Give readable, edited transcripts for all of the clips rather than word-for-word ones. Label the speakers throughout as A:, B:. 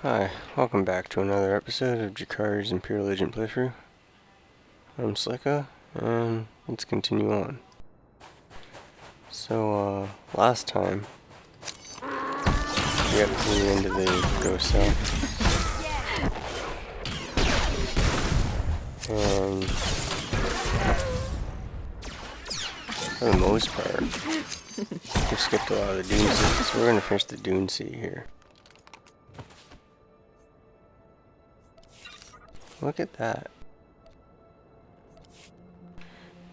A: Hi, welcome back to another episode of Jikari's Imperial Agent playthrough. I'm Slicka, and let's continue on. So, last time, we got to the end of the ghost cell. And, for the most part, we skipped a lot of the Dune Sea, so we're going to finish the Dune Sea here. Look at that.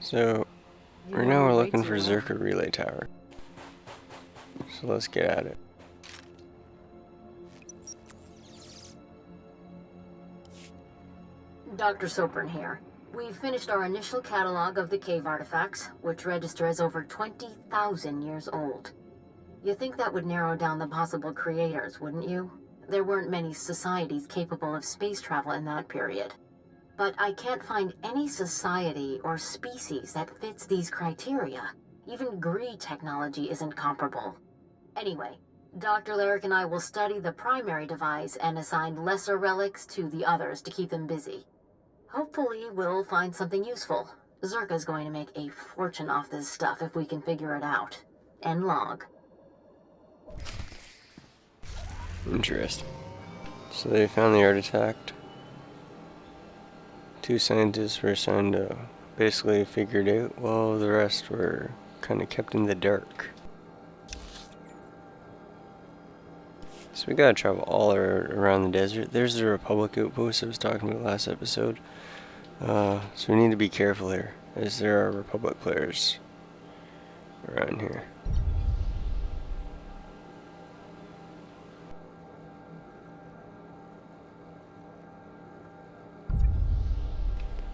A: So, right now we're looking for Czerka Relay Tower. So let's get at it.
B: Dr. Sopran here. We've finished our initial catalog of the cave artifacts, which register as over 20,000 years old. You think that would narrow down the possible creators, wouldn't you? There weren't many societies capable of space travel in that period. But I can't find any society or species that fits these criteria. Even Gree technology isn't comparable. Anyway, Dr. Lyric and I will study the primary device and assign lesser relics to the others to keep them busy. Hopefully, we'll find something useful. Czerka's going to make a fortune off this stuff if we can figure it out. End log.
A: Interesting. So they found the artifact. 2 scientists were assigned to basically figure it out, while the rest were kind of kept in the dark. So we gotta travel all around the desert. There's the Republic outpost I was talking about last episode. So we need to be careful here, as there are Republic players around here.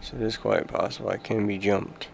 A: So it is quite possible I can be jumped.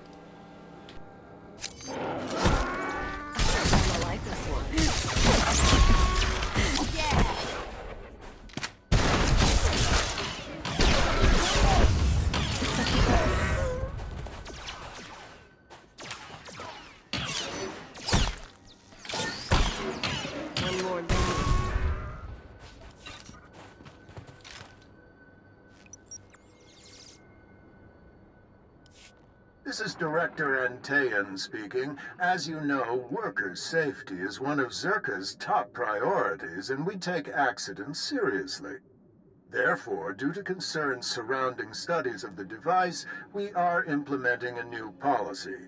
C: This is Director Antaean speaking. As you know, worker safety is one of Czerka's top priorities, and we take accidents seriously. Therefore, due to concerns surrounding studies of the device, we are implementing a new policy.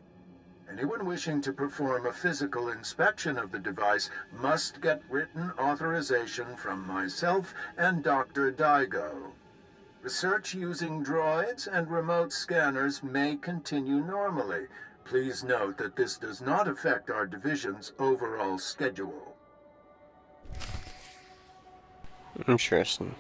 C: Anyone wishing to perform a physical inspection of the device must get written authorization from myself and Dr. Daigo. Research using droids and remote scanners may continue normally. Please note that this does not affect our division's overall schedule.
A: Interesting.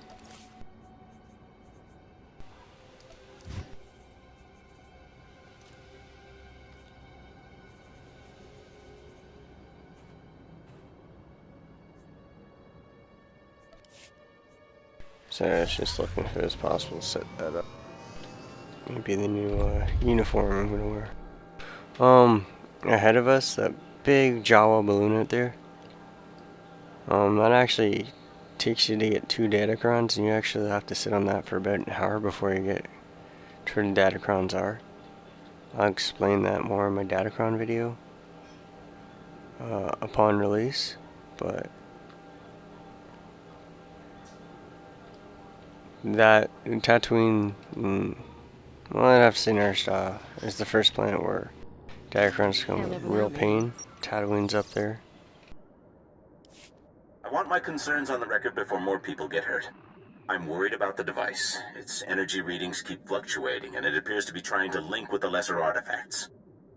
A: So I was just looking if it was possible to set that up. Maybe the new uniform I'm gonna wear. Ahead of us, that big Jawa balloon out there. That actually takes you to get 2 datacrons, and you actually have to sit on that for about an hour before you get to where the datacrons are. I'll explain that more in my datacron video upon release, but that Tatooine, well, I'd have to say Narstar is the first planet where datacrons become a real pain. Tatooine's up there.
D: I want my concerns on the record before more people get hurt. I'm worried about the device. Its energy readings keep fluctuating, and it appears to be trying to link with the lesser artifacts.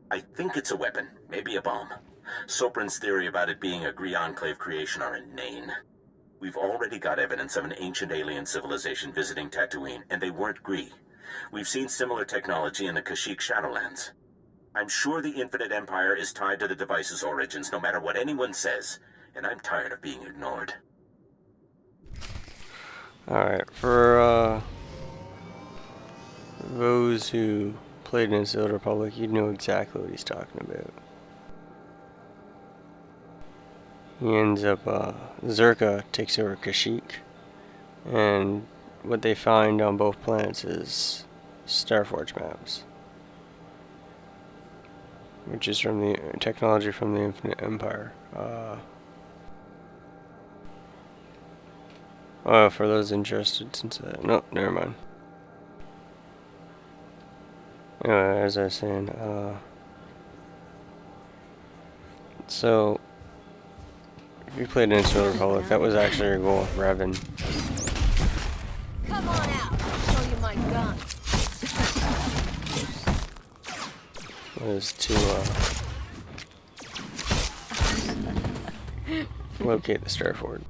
D: I think it's a weapon, maybe a bomb. Sopran's theory about it being a Gree Enclave creation are inane. We've already got evidence of an ancient alien civilization visiting Tatooine, and they weren't Gree. We've seen similar technology in the Kashyyyk Shadowlands. I'm sure the Infinite Empire is tied to the device's origins, no matter what anyone says, and I'm tired of being ignored.
A: Alright, for those who played in the Old Republic, you'd know exactly what he's talking about. He ends up, Czerka takes over Kashyyyk, And what they find on both planets is Starforge maps, which is from the technology from the Infinite Empire. For those interested, since no, never mind. Anyway, as I was saying, so if you played Knights of the Republic, that was actually your goal with Revan.
E: Come on out, I'll show you my gun.
A: Was to locate the Starforge.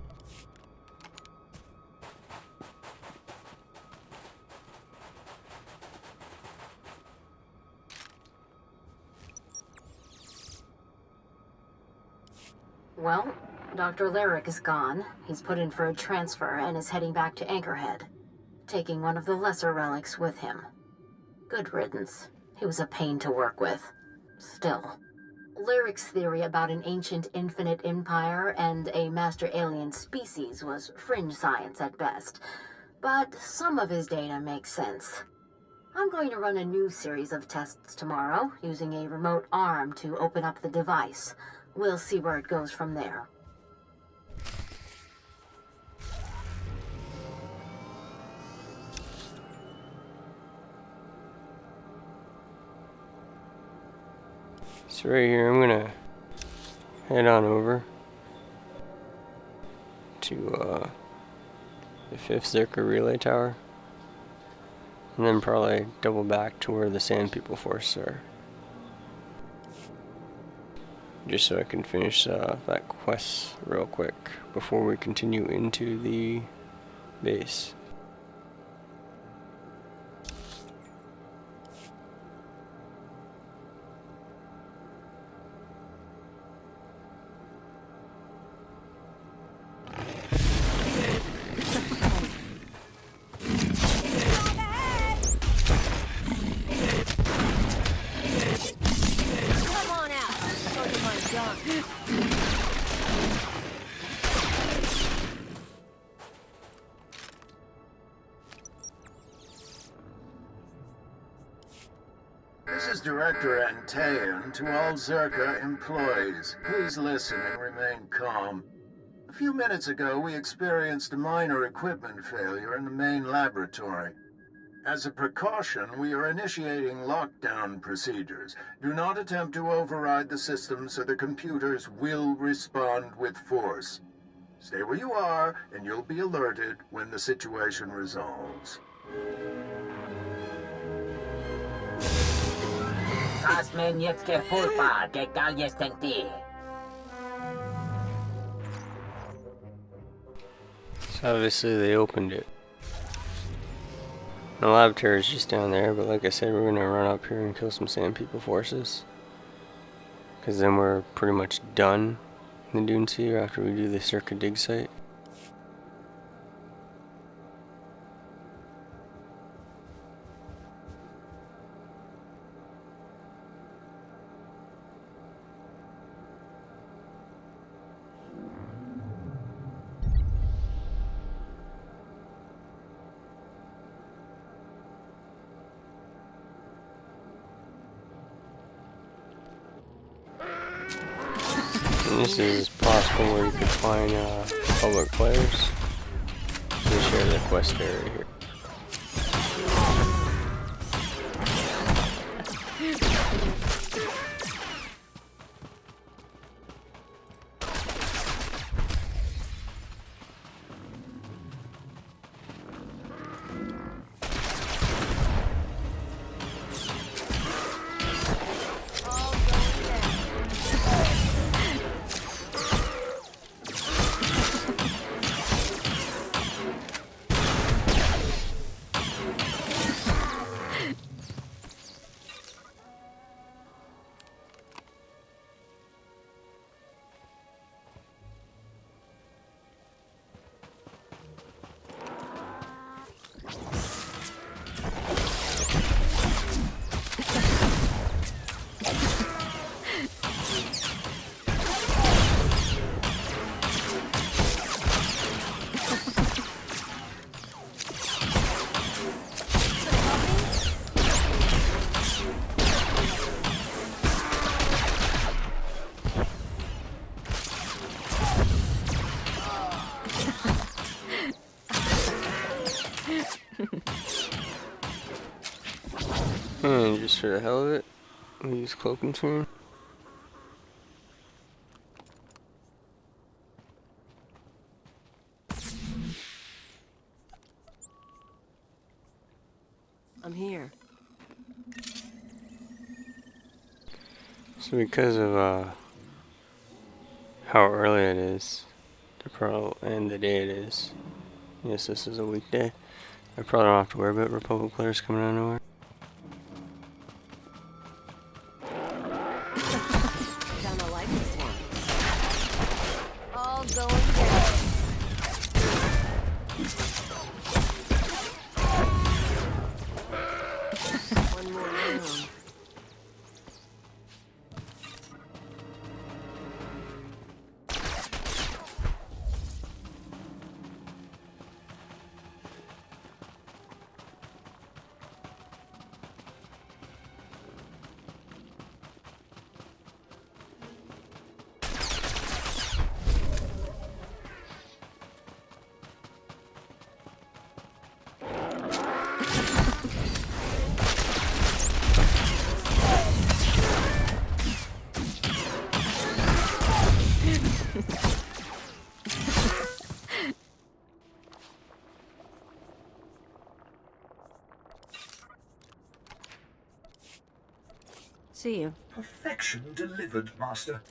B: Well, Dr. Lyric is gone. He's put in for a transfer and is heading back to Anchorhead, taking one of the lesser relics with him. Good riddance. He was a pain to work with. Still. Lyric's theory about an ancient infinite empire and a master alien species was fringe science at best, but some of his data makes sense. I'm going to run a new series of tests tomorrow, using a remote arm to open up the device. We'll see where it goes from there.
A: So right here, I'm gonna head on over to the 5th Czerka relay tower, and then probably double back to where the Sand People Force are, just so I can finish that quest real quick before we continue into the base.
C: This is Director Antaean to all Czerka employees. Please listen and remain calm. A few minutes ago, we experienced a minor equipment failure in the main laboratory. As a precaution, we are initiating lockdown procedures. Do not attempt to override the system, so the computers will respond with force. Stay where you are, and you'll be alerted when the situation resolves.
F: Kasmenieckie furpa, gekal jestem ty.
A: So obviously they opened it. The lab tower is just down there, but like I said, we're gonna run up here and kill some Sand People forces, because then we're pretty much done in the Dune Sea after we do the Czerka dig site. And this is possible where you can find public players. We share the quest area here. And just for the hell of it, we use cloaking turn.
E: I'm here.
A: So because of how early it is, and the day it is. Yes, this is a weekday. I probably don't have to worry about Republic players coming out of nowhere.
E: Kinda like this one. All going down. One more round. See you.
C: Perfection delivered, Master.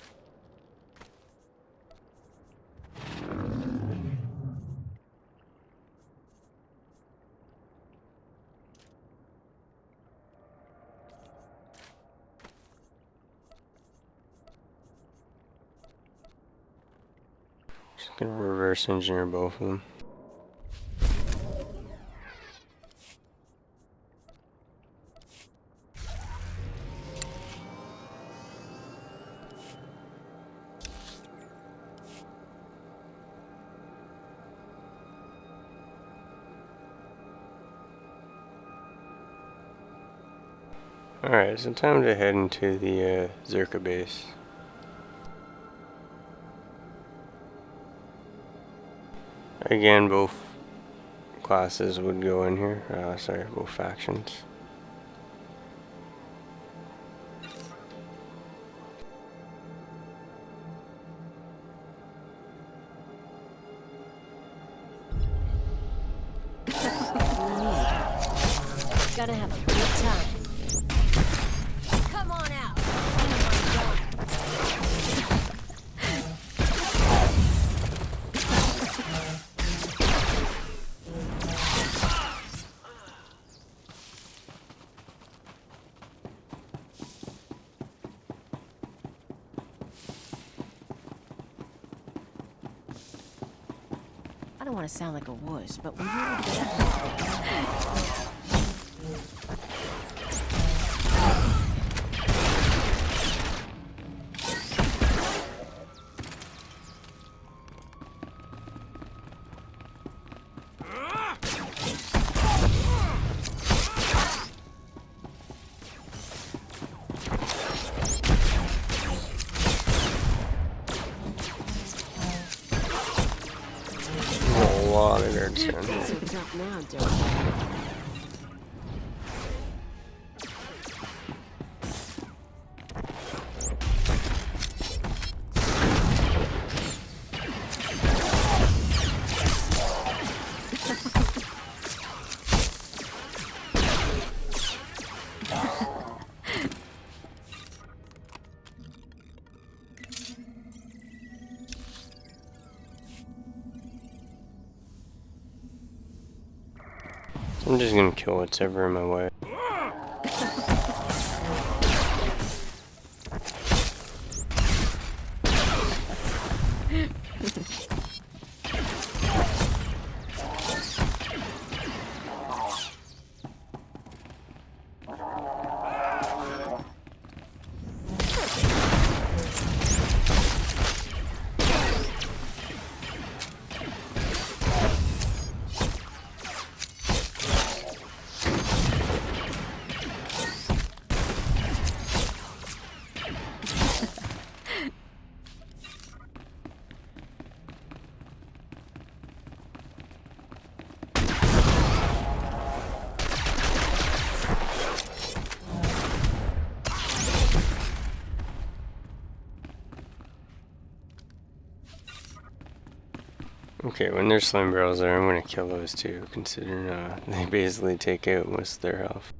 A: Just gonna reverse engineer both of them. Alright, so time to head into the Czerka base. Again, both classes would go in here. Sorry, both factions.
E: Gotta have a good time. Come on out. I don't want to sound like a wuss, but when you're
A: A lot of guards down here.
E: What's up now, Joe?
A: I'm just gonna kill what's ever in my way. Okay, when there's slime barrels there, I'm gonna kill those too, considering they basically take out most of their health.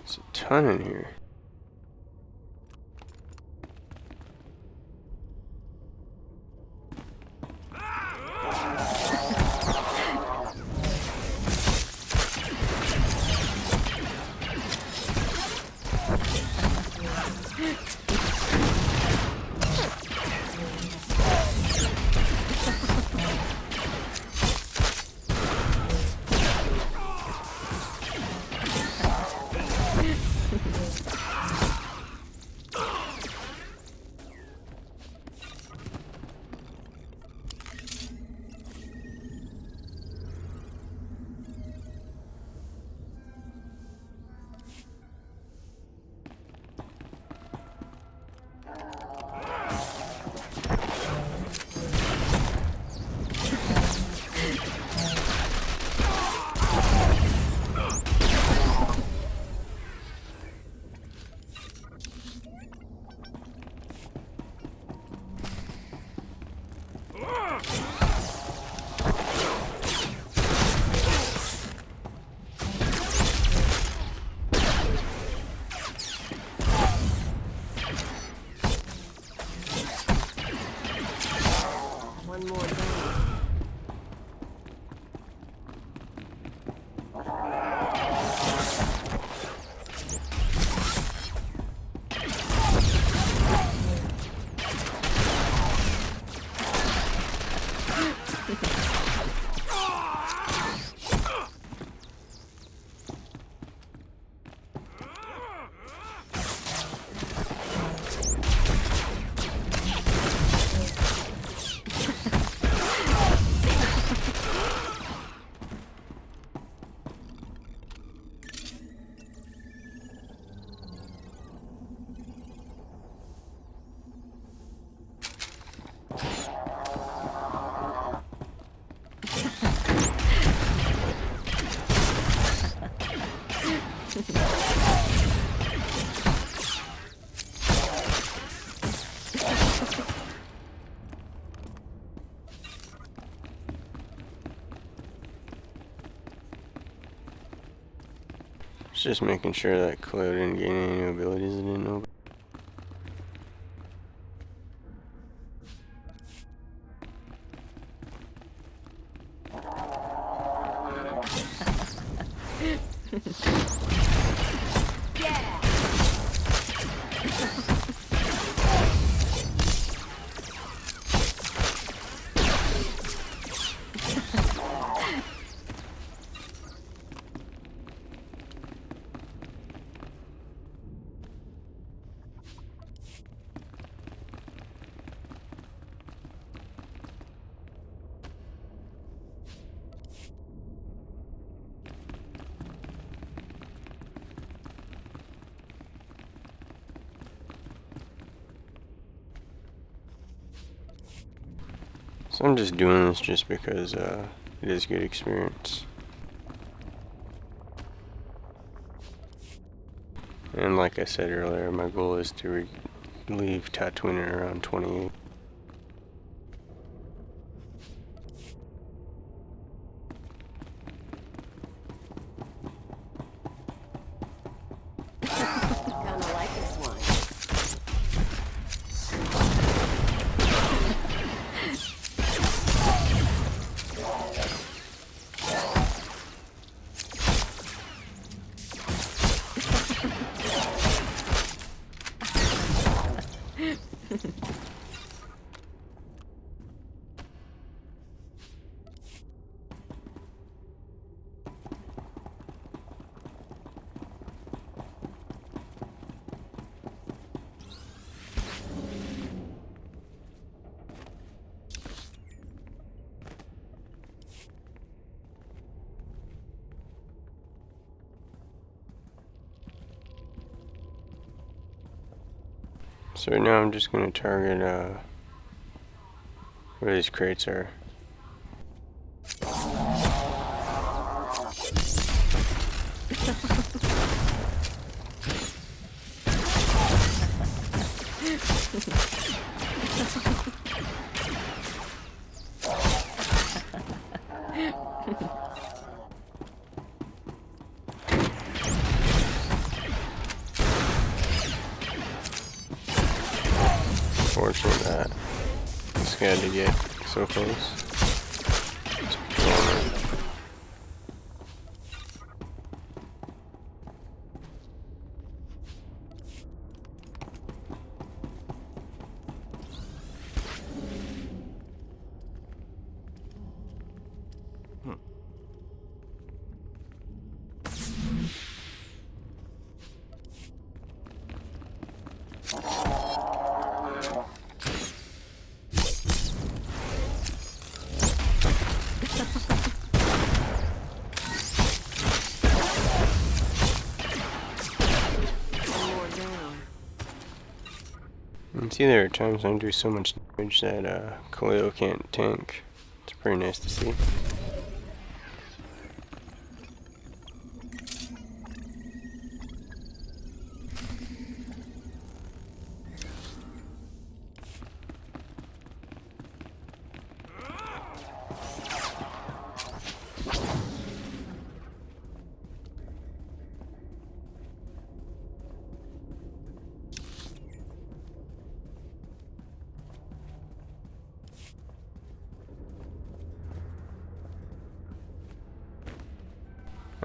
A: There's a ton in here.
B: One more down.
A: Just making sure that Cleo didn't gain any new abilities I didn't know about. So I'm just doing this just because it is good experience. And like I said earlier, my goal is to leave Tatooine around 28.
E: Kinda like this one.
A: So right now I'm just gonna target where these crates are. Fortunate that this guy did get so close. And see, there are times I do so much damage that Khalil can't tank. It's pretty nice to see.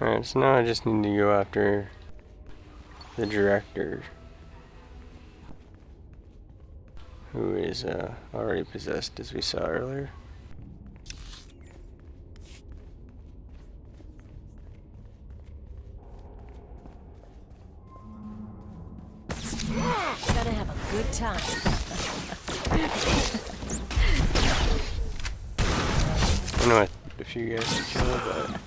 A: Alright, so now I just need to go after the director, who is already possessed, as we saw earlier.
E: Gotta have a good time.
A: I know a few guys to kill, but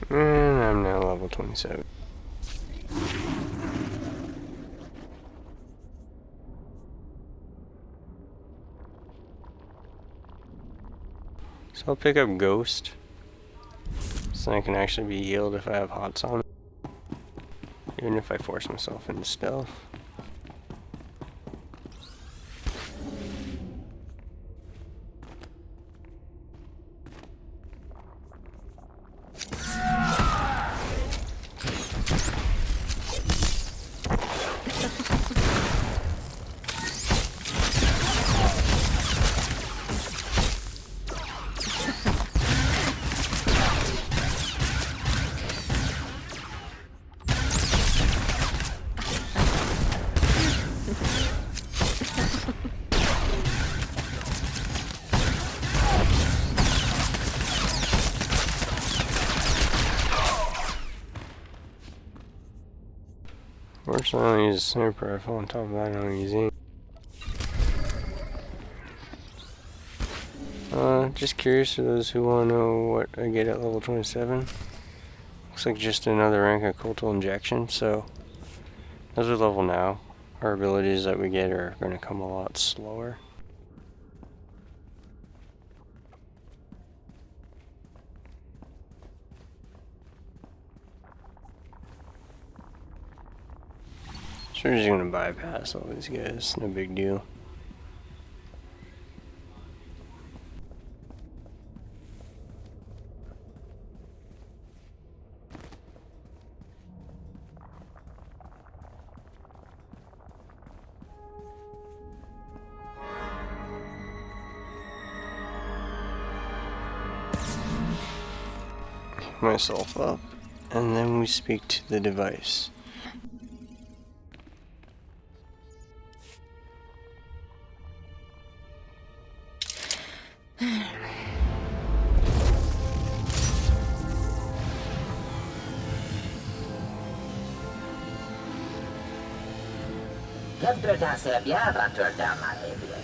A: and I'm now level 27. So I'll pick up Ghost, so I can actually be healed if I have hots on, even if I force myself into stealth. Fortunately, I don't use a sniper rifle. On top of that, I don't use aim. Just curious for those who want to know what I get at level 27. Looks like just another rank of cultural injection, so as we level now, our abilities that we get are going to come a lot slower. So we're just going to bypass all these guys, no big deal. Myself up, and then we speak to the device.
F: Kevdra da sebia ratur da malebie.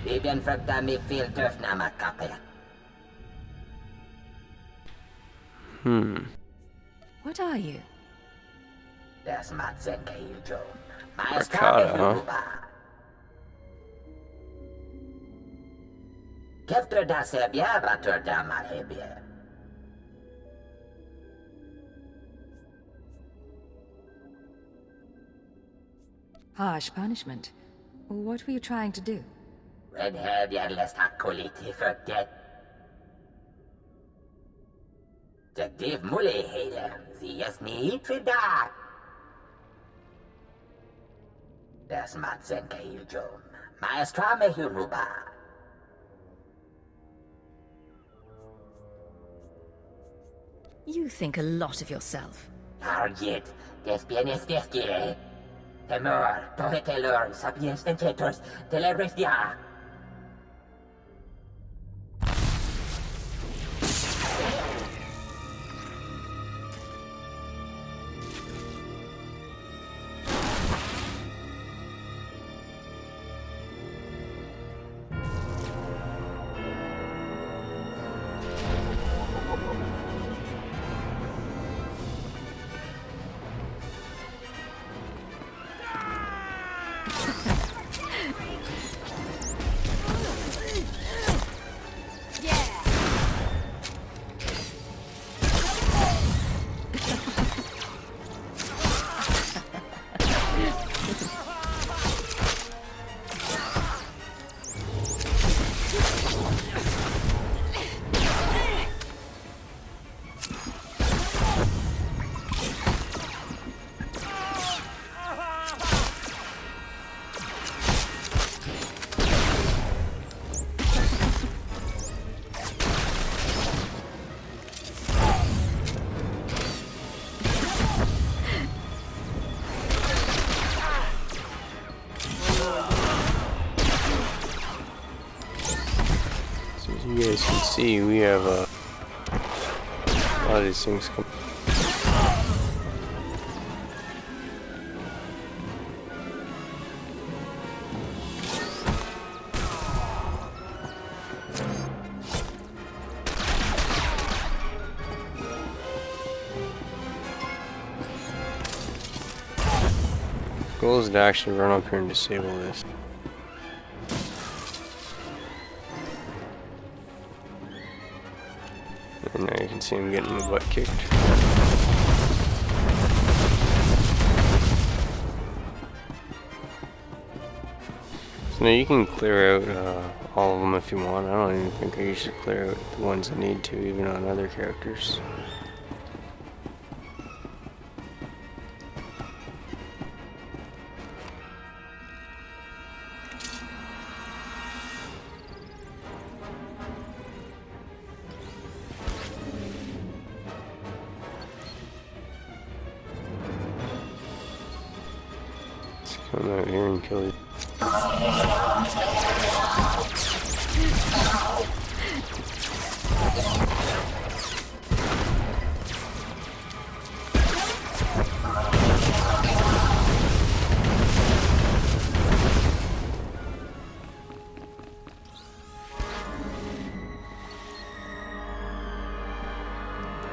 F: Bibian frukta mi filter na makape.
E: What are you?
F: Das matzenke yujo.
A: Arcada, huh?
F: Kevdra da sebia ratur da malebie.
E: Harsh punishment. What were you trying to do?
F: Redhead lest hakuliti forget. Jagdiv mule helem, sie es nicht da. Das matzenke yujom. Maestra me huruba.
E: You think a lot of yourself.
F: Target, des bienes desquire. Temor, toretelor, sapiens dentetos, telebres dia.
A: You guys can see we have a lot of these things come. Goal is to actually run up here and disable this. And now you can see him getting the butt kicked. So now you can clear out all of them if you want. I don't even think you should clear out the ones that need to, even on other characters. Come out here and kill you.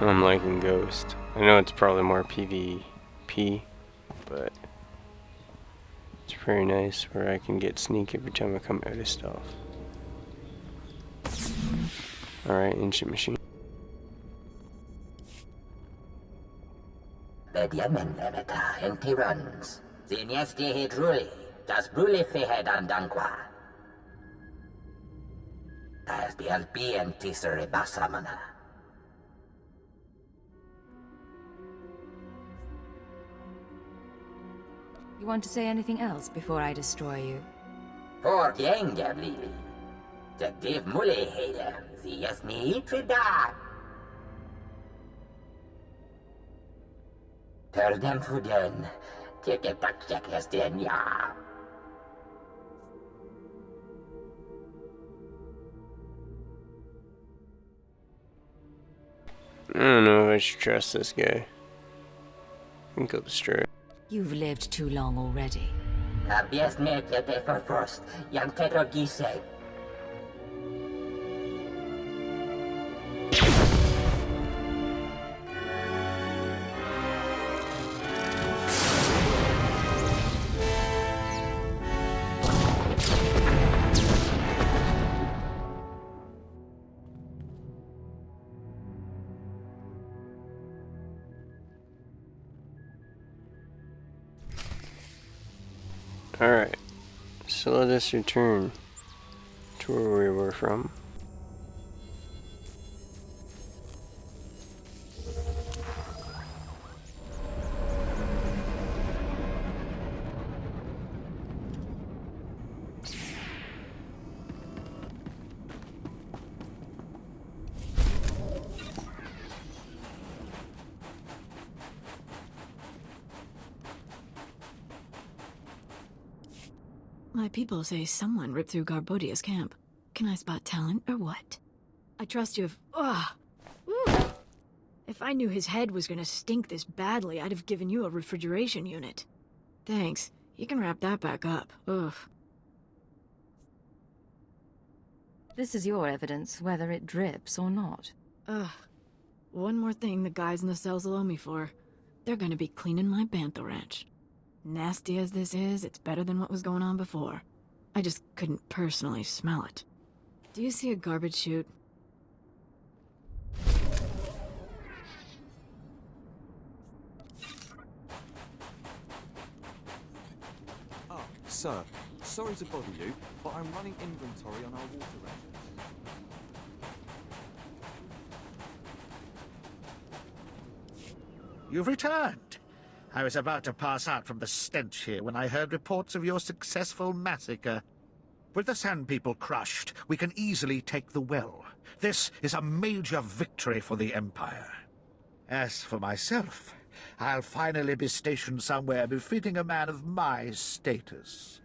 A: I'm liking Ghost. I know it's probably more PvP, but it's pretty nice where I can get sneak every time I come out of stuff. Alright, ancient machine.
F: Bediamen lemeta enti runs. Ziniesti hidruli, das bruli fihed andanqua. As BLB and tisere basamana.
E: You want to say anything else before I destroy you?
F: Voor gänga blili. De div mulle hele. Zie es niet da. Terdem fuden. Teke pakjak hesten ja.
A: I don't know if I should trust this guy. I can go straight.
E: You've lived too long already.
F: Kabies me kete for first. Yang teto gise.
A: Alright, so let us return to where we were from.
G: My people say someone ripped through Garbodia's camp. Can I spot talent or what? I trust you if... Ugh! If I knew his head was gonna stink this badly, I'd have given you a refrigeration unit. Thanks. You can wrap that back up. Ugh.
H: This is your evidence, whether it drips or not.
G: Ugh. One more thing the guys in the cells will owe me for. They're gonna be cleaning my bantha ranch. Nasty as this is, it's better than what was going on before. I just couldn't personally smell it. Do you see a garbage chute?
I: Ah, sir. Sorry to bother you, but I'm running inventory on our water rations.
J: You've returned. I was about to pass out from the stench here when I heard reports of your successful massacre. With the Sand People crushed, we can easily take the well. This is a major victory for the Empire. As for myself, I'll finally be stationed somewhere befitting a man of my status.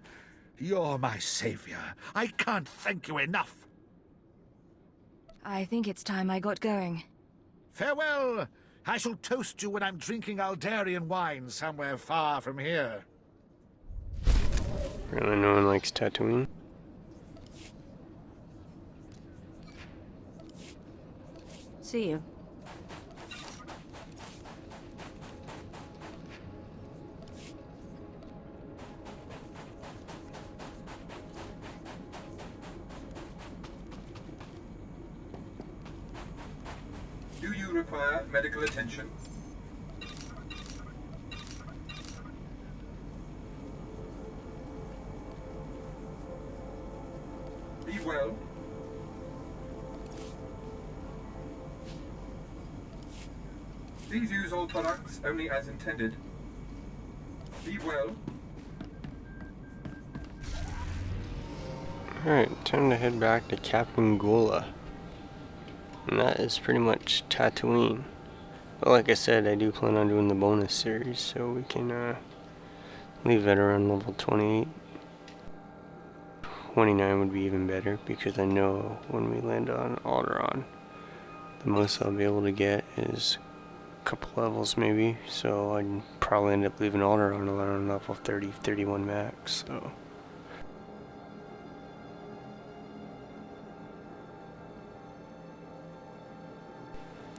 J: You're my savior. I can't thank you enough.
H: I think it's time I got going.
J: Farewell! I shall toast you when I'm drinking Aldarian wine somewhere far from here.
A: Really, no one likes Tatooine?
H: See you.
K: Do you require medical attention? Be well. Please use all products only as intended. Be well.
A: Alright, time to head back to Captain Gola. And that is pretty much Tatooine. But like I said, I do plan on doing the bonus series, so we can leave it around level 28. 29 would be even better, because I know when we land on Alderaan, the most I'll be able to get is a couple levels maybe, so I'd probably end up leaving Alderaan around level 30, 31 max, so...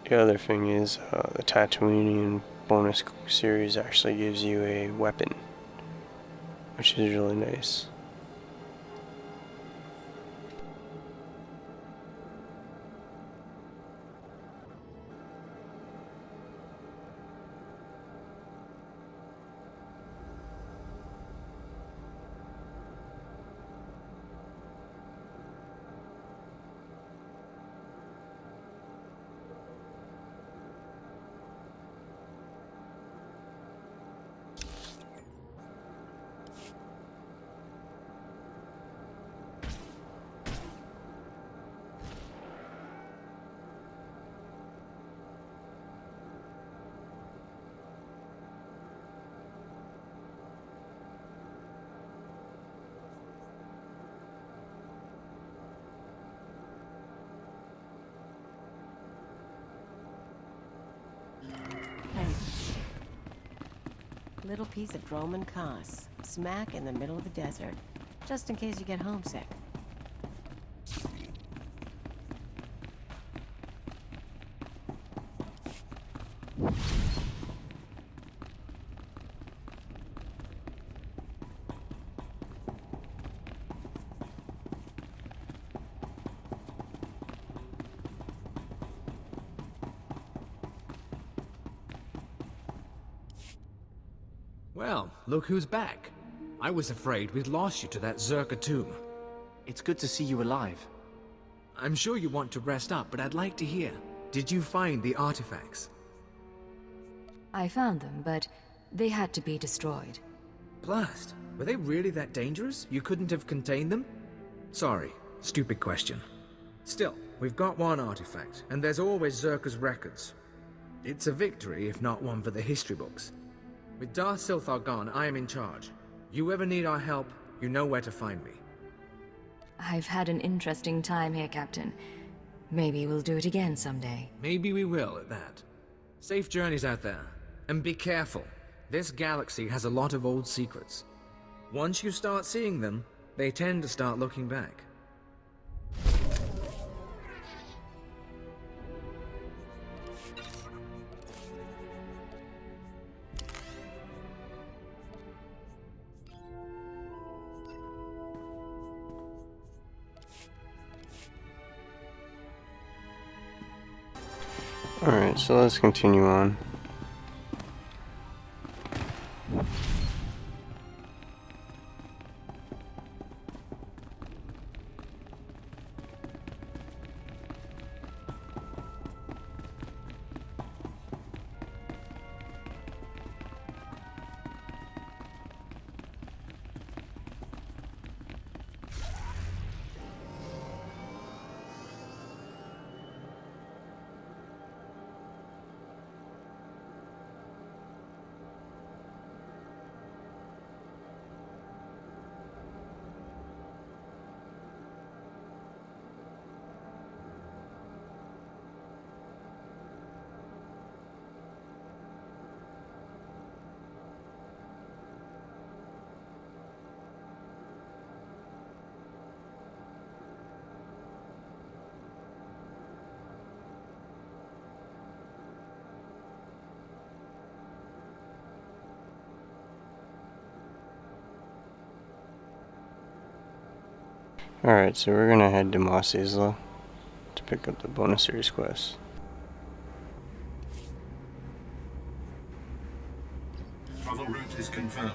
A: The other thing is, the Tatooinian bonus series actually gives you a weapon, which is really nice.
L: little piece of Droman Kos, smack in the middle of the desert, just in case you get homesick.
M: Well, look who's back. I was afraid we'd lost you to that Czerka tomb.
N: It's good to see you alive.
M: I'm sure you want to rest up, but I'd like to hear. Did you find the artifacts?
H: I found them, but they had to be destroyed.
M: Blast! Were they really that dangerous? You couldn't have contained them? Sorry, stupid question. Still, we've got one artifact, and there's always Czerka's records. It's a victory, if not one for the history books. With Darth Silthar gone, I am in charge. You ever need our help, you know where to find me.
H: I've had an interesting time here, Captain. Maybe we'll do it again someday.
M: Maybe we will, at that. Safe journeys out there. And be careful. This galaxy has a lot of old secrets. Once you start seeing them, they tend to start looking back.
A: Alright, so let's continue on. Alright, so we're gonna head to Mos Eisley to pick up the bonus series quest.
C: Travel route is confirmed.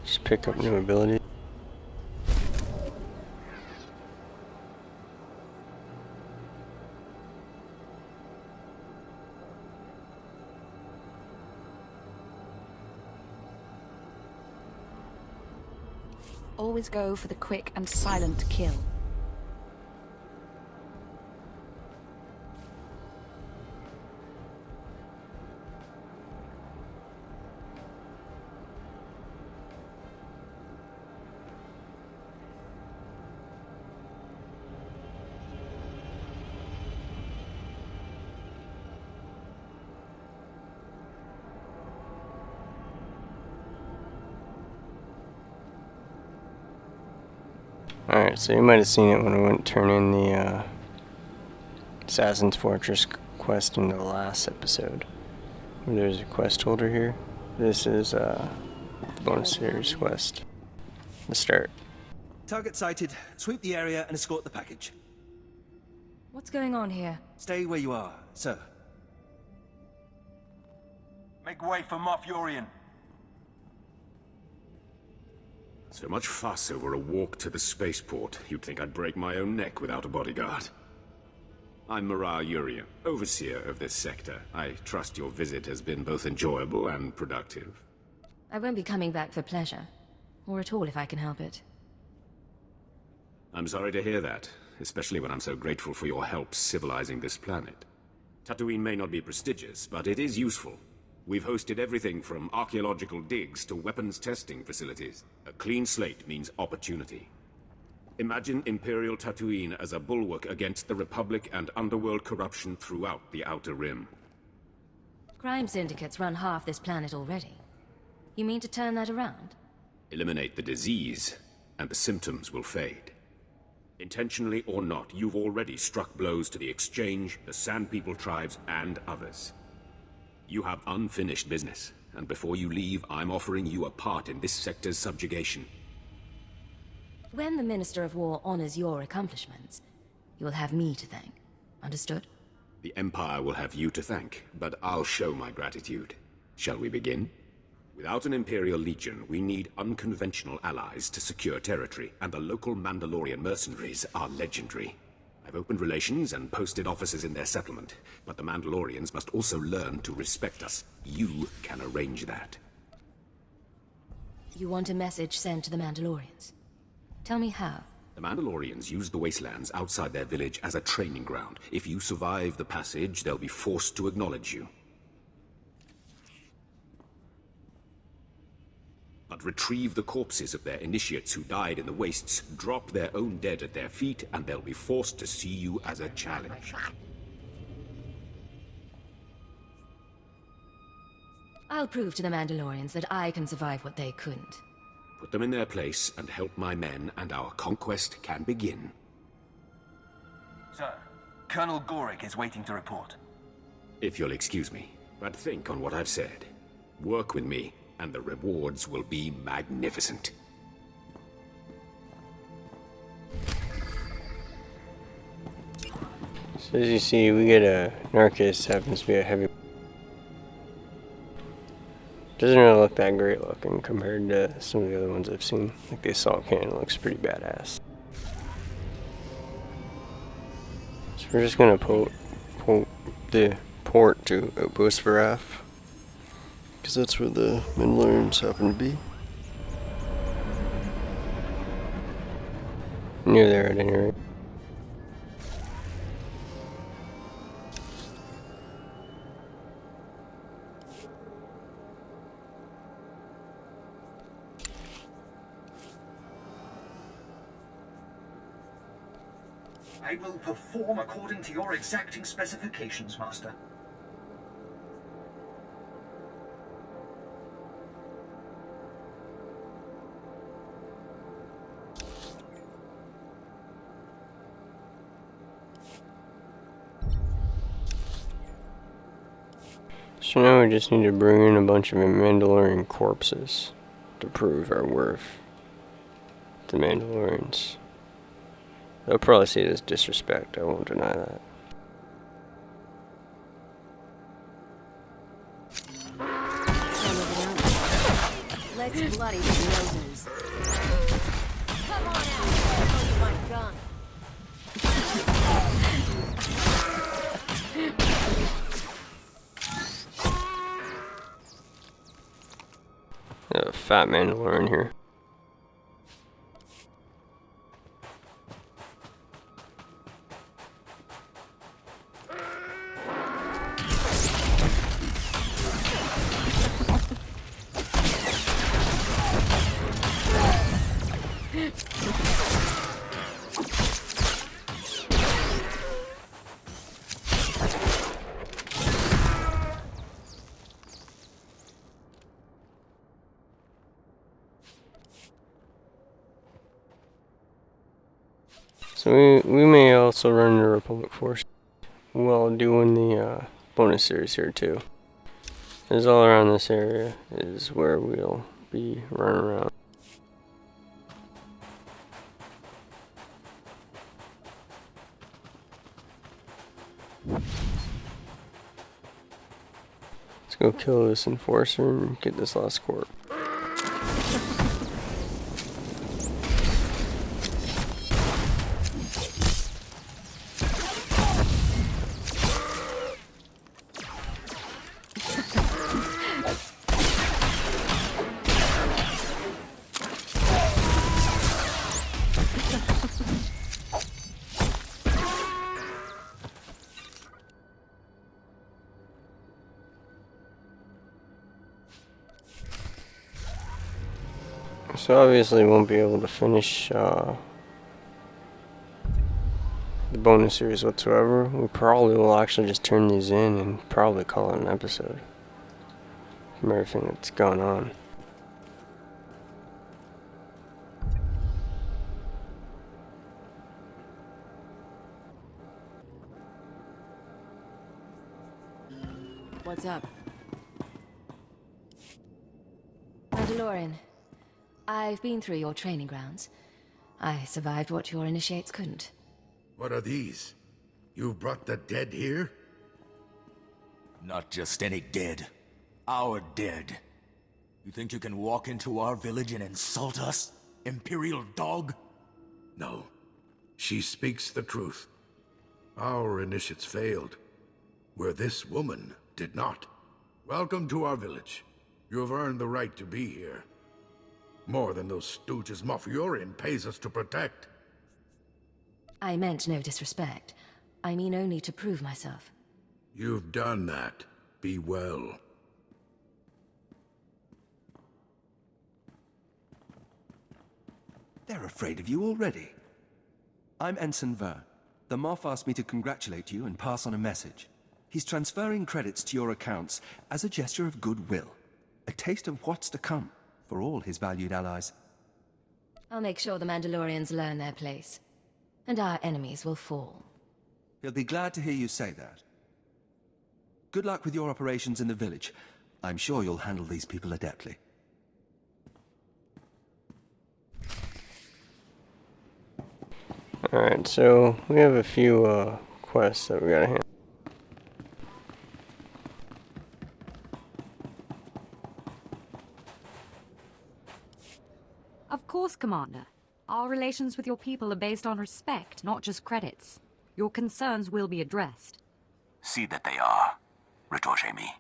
C: Just pick up new abilities.
O: always go for the quick and silent kill.
A: Alright, so you might have seen it when I went to turn in the Assassin's Fortress quest in the last episode. There's a quest holder here. This is the bonus series quest. The start.
P: Target sighted. Sweep the area and escort the package.
H: What's going on here?
P: Stay where you are, sir.
Q: Make way for Moff Yorian.
R: So much fuss over a walk to the spaceport. You'd think I'd break my own neck without a bodyguard. I'm Mara Yurian, overseer of this sector. I trust your visit has been both enjoyable and productive.
H: I won't be coming back for pleasure. Or at all if I can help it.
R: I'm sorry to hear that, especially when I'm so grateful for your help civilizing this planet. Tatooine may not be prestigious, but it is useful. We've hosted everything from archaeological digs to weapons testing facilities. A clean slate means opportunity. Imagine Imperial Tatooine as a bulwark against the Republic and underworld corruption throughout the Outer Rim.
H: Crime syndicates run half this planet already. You mean to turn that around?
R: Eliminate the disease, and the symptoms will fade. Intentionally or not, you've already struck blows to the Exchange, the Sand People tribes, and others. You have unfinished business, and before you leave, I'm offering you a part in this sector's subjugation.
H: When the Minister of War honors your accomplishments, you will have me to thank. Understood?
R: The Empire will have you to thank, but I'll show my gratitude. Shall we begin? Without an Imperial Legion, we need unconventional allies to secure territory, and the local Mandalorian mercenaries are legendary. I've opened relations and posted officers in their settlement, but the Mandalorians must also learn to respect us. You can arrange that.
H: You want a message sent to the Mandalorians? Tell me how.
R: The Mandalorians use the wastelands outside their village as a training ground. If you survive the passage, they'll be forced to acknowledge you. But retrieve the corpses of their initiates who died in the wastes, drop their own dead at their feet, and they'll be forced to see you as a challenge.
H: I'll prove to the Mandalorians that I can survive what they couldn't.
R: Put them in their place and help my men, and our conquest can begin.
Q: Sir, Colonel Gorick is waiting to report.
R: If you'll excuse me, but think on what I've said. Work with me, and the rewards will be magnificent.
A: So as you see, we get a Narcus happens to be a heavy. Doesn't really look that great looking compared to some of the other ones I've seen. Like the assault cannon looks pretty badass. So we're just gonna port to Outpost Varaf, because that's where the Mandalorians happen to be. Near there at any rate.
S: I will perform according to your exacting specifications, Master.
A: So now we just need to bring in a bunch of Mandalorian corpses to prove our worth to Mandalorians. They'll probably see it as disrespect, I won't deny that.
L: Legs bloody with noses. Come on out, I'll show you my gun.
A: A fat Mandalorian here. So we may also run the Republic Force while doing the bonus series here too. Is all around this area is where we'll be running around. Let's go kill this enforcer and get this last corp. So obviously won't be able to finish the bonus series whatsoever. We probably will actually just turn these in and probably call it an episode from everything that's going on.
H: What's up? Mandalorian. I've been through your training grounds. I survived what your initiates couldn't.
T: What are these? You brought the dead here?
U: Not just any dead. Our dead. You think you can walk into our village and insult us? Imperial dog?
T: No. She speaks the truth. Our initiates failed, where this woman did not. Welcome to our village. You have earned the right to be here. More than those stooges Moffiorian pays us to protect.
H: I meant no disrespect. I mean only to prove myself.
T: You've done that. Be well.
P: They're afraid of you already. I'm Ensign Ver. The Moff asked me to congratulate you and pass on a message. He's transferring credits to your accounts as a gesture of goodwill. A taste of what's to come for all his valued allies.
H: I'll make sure the Mandalorians learn their place, and our enemies will fall.
P: He'll be glad to hear you say that. Good luck with your operations in the village. I'm sure you'll handle these people adeptly.
A: Alright, so we have a few quests that we gotta handle.
V: Of course, Commander. Our relations with your people are based on respect, not just credits. Your concerns will be addressed.
Q: See that they are. Retorche-me.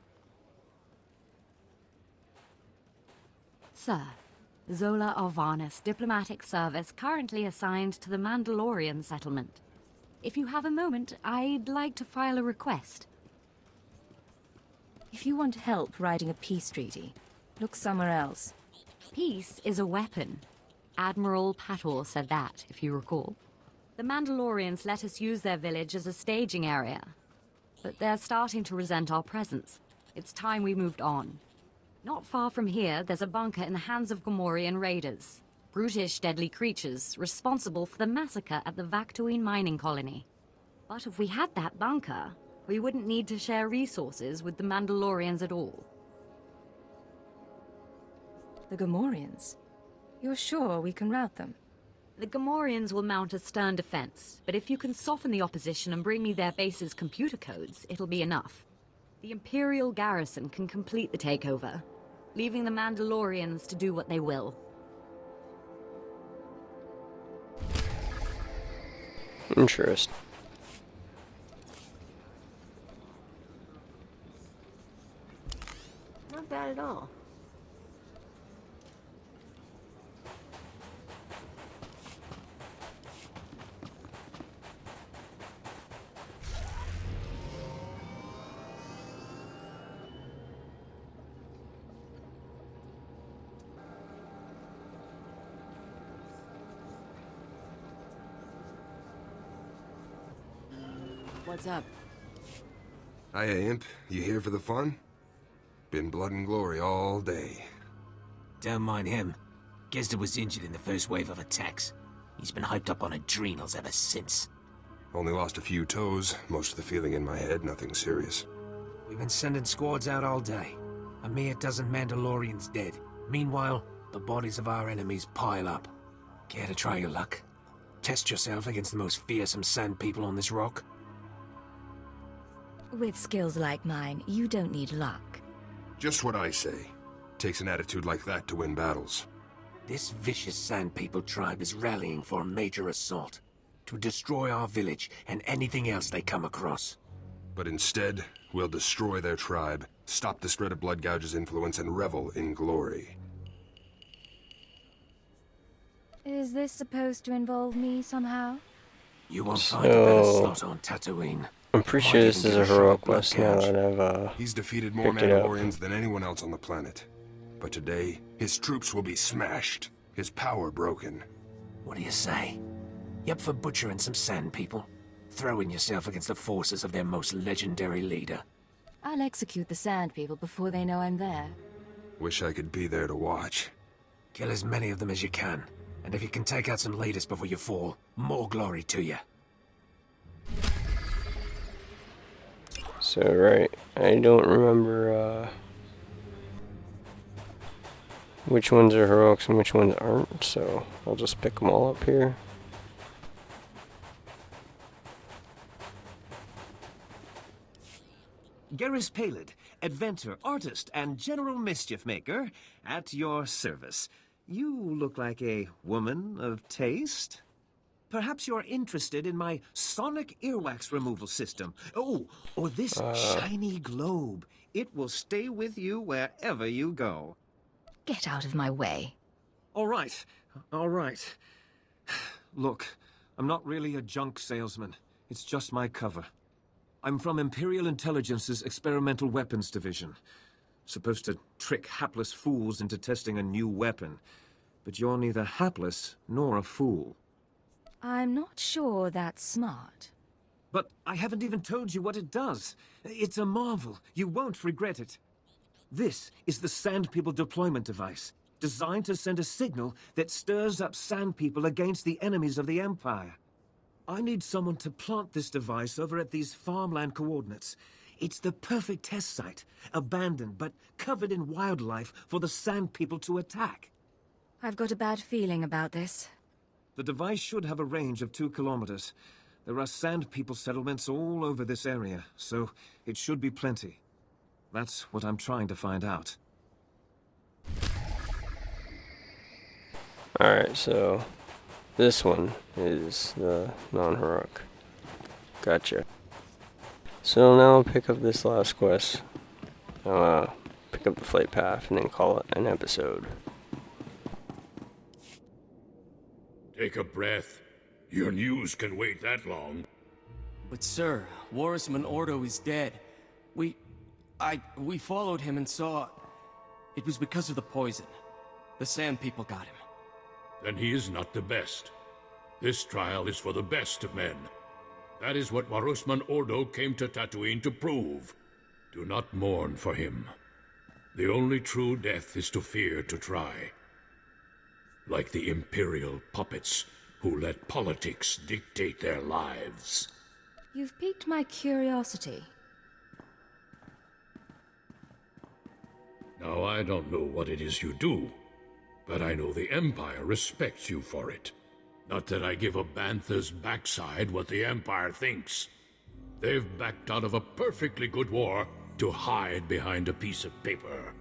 V: Sir, Zola Arvanis Diplomatic Service currently assigned to the Mandalorian settlement. If you have a moment, I'd like to file a request.
H: If you want help writing a peace treaty, look somewhere else.
V: Peace is a weapon. Admiral Pator said that, if you recall. The Mandalorians let us use their village as a staging area. But they're starting to resent our presence. It's time we moved on. Not far from here, there's a bunker in the hands of Gamorrean raiders. Brutish, deadly creatures, responsible for the massacre at the Tatooinian mining colony. But if we had that bunker, we wouldn't need to share resources with the Mandalorians at all.
H: The Gamorreans? You're sure we can rout them?
V: The Gamorreans will mount a stern defense, but if you can soften the opposition and bring me their base's computer codes, it'll be enough. The Imperial garrison can complete the takeover, leaving the Mandalorians to do what they will.
A: Interesting.
V: Not bad at all.
H: What's up?
W: Hiya, Imp. You here for the fun? Been blood and glory all day.
X: Don't mind him. Gesta was injured in the first wave of attacks.
B: He's been hyped up on adrenals ever since.
W: Only lost a few toes, most of the feeling in my head, nothing serious.
M: We've been sending squads out all day. A mere dozen Mandalorians dead. Meanwhile, the bodies of our enemies pile up. Care to try your luck? Test yourself against the most fearsome sand people on this rock?
D: With skills like mine, you don't need luck.
W: Just what I say. Takes an attitude like that to win battles.
M: This vicious sand people tribe is rallying for a major assault. To destroy our village and anything else they come across.
W: But instead, we'll destroy their tribe, stop the spread of Blood Gouge's influence, and revel in glory.
O: Is this supposed to involve me somehow?
M: You won't find a better slot on Tatooine.
A: I'm pretty sure this is a heroic quest now that I've
W: He's defeated more Mandalorians than anyone else on the planet. But today, his troops will be smashed, his power broken.
M: What do you say? You up for butchering some sand people? Throwing yourself against the forces of their most legendary leader?
O: I'll execute the sand people before they know I'm there.
W: Wish I could be there to watch.
M: Kill as many of them as you can. And if you can take out some leaders before you fall, more glory to you.
A: So, right, I don't remember, which ones are heroics and which ones aren't, so I'll just pick them all up here.
E: Garrus Palid, inventor, artist, and general mischief maker, at your service. You look like a woman of taste. Perhaps you're interested in my sonic earwax removal system. Oh, or this shiny globe. It will stay with you wherever you go.
D: Get out of my way.
E: All right, all right. Look, I'm not really a junk salesman. It's just my cover. I'm from Imperial Intelligence's Experimental Weapons Division. Supposed to trick hapless fools into testing a new weapon. But you're neither hapless nor a fool.
O: I'm not sure that's smart.
E: But I haven't even told you what it does. It's a marvel. You won't regret it. This is the Sand People deployment device, designed to send a signal that stirs up Sand People against the enemies of the Empire. I need someone to plant this device over at these farmland coordinates. It's the perfect test site, abandoned but covered in wildlife for the Sand People to attack.
O: I've got a bad feeling about this.
E: The device should have a range of 2 kilometers. There are Sand People settlements all over this area, so it should be plenty. That's what I'm trying to find out.
A: Alright, so this one is the non-heroic. Gotcha. So now I'll pick up this last quest. Pick up the flight path and then call it an episode.
X: Take a breath. Your news can wait that long.
Y: But sir, Warisman Ordo is dead. We followed him and saw... It was because of the poison. The Sand People got him.
X: Then he is not the best. This trial is for the best of men. That is what Warisman Ordo came to Tatooine to prove. Do not mourn for him. The only true death is to fear to try. Like the Imperial puppets who let politics dictate their lives.
O: You've piqued my curiosity.
X: Now, I don't know what it is you do, but I know the Empire respects you for it. Not that I give a bantha's backside what the Empire thinks. They've backed out of a perfectly good war to hide behind a piece of paper.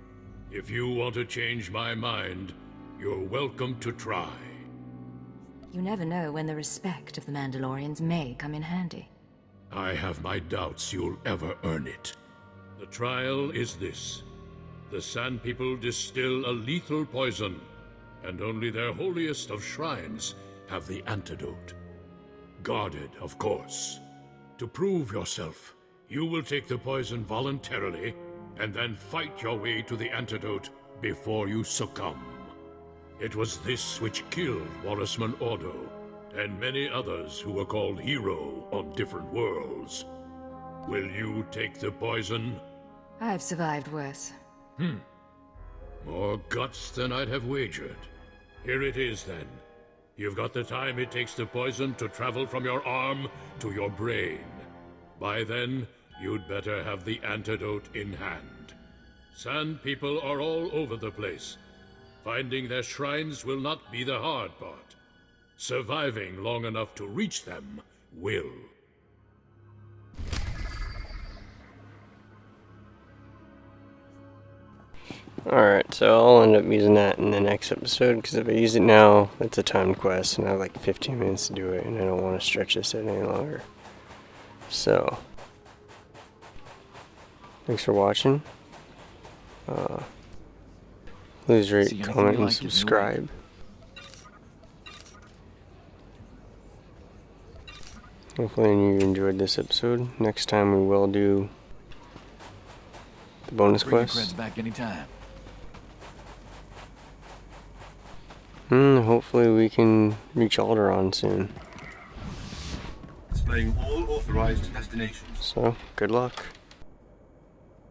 X: If you want to change my mind, you're welcome to try.
O: You never know when the respect of the Mandalorians may come in handy.
X: I have my doubts you'll ever earn it. The trial is this. The Sand People distill a lethal poison, and only their holiest of shrines have the antidote. Guarded, of course. To prove yourself, you will take the poison voluntarily, and then fight your way to the antidote before you succumb. It was this which killed Warisman Ordo, and many others who were called hero on different worlds. Will you take the poison?
O: I've survived worse.
X: More guts than I'd have wagered. Here it is, then. You've got the time it takes the poison to travel from your arm to your brain. By then, you'd better have the antidote in hand. Sand people are all over the place. Finding their shrines will not be the hard part. Surviving long enough to reach them will.
A: Alright, so I'll end up using that in the next episode, because if I use it now, it's a timed quest, and I have like 15 minutes to do it, and I don't want to stretch this out any longer. So, thanks for watching. Please rate, comment, and subscribe. Hopefully you enjoyed this episode. Next time we will do the bonus quest.
F: Bring your creds back anytime.
A: Hopefully we can reach Alderaan soon.
Q: Displaying all authorized destinations.
A: So, good luck.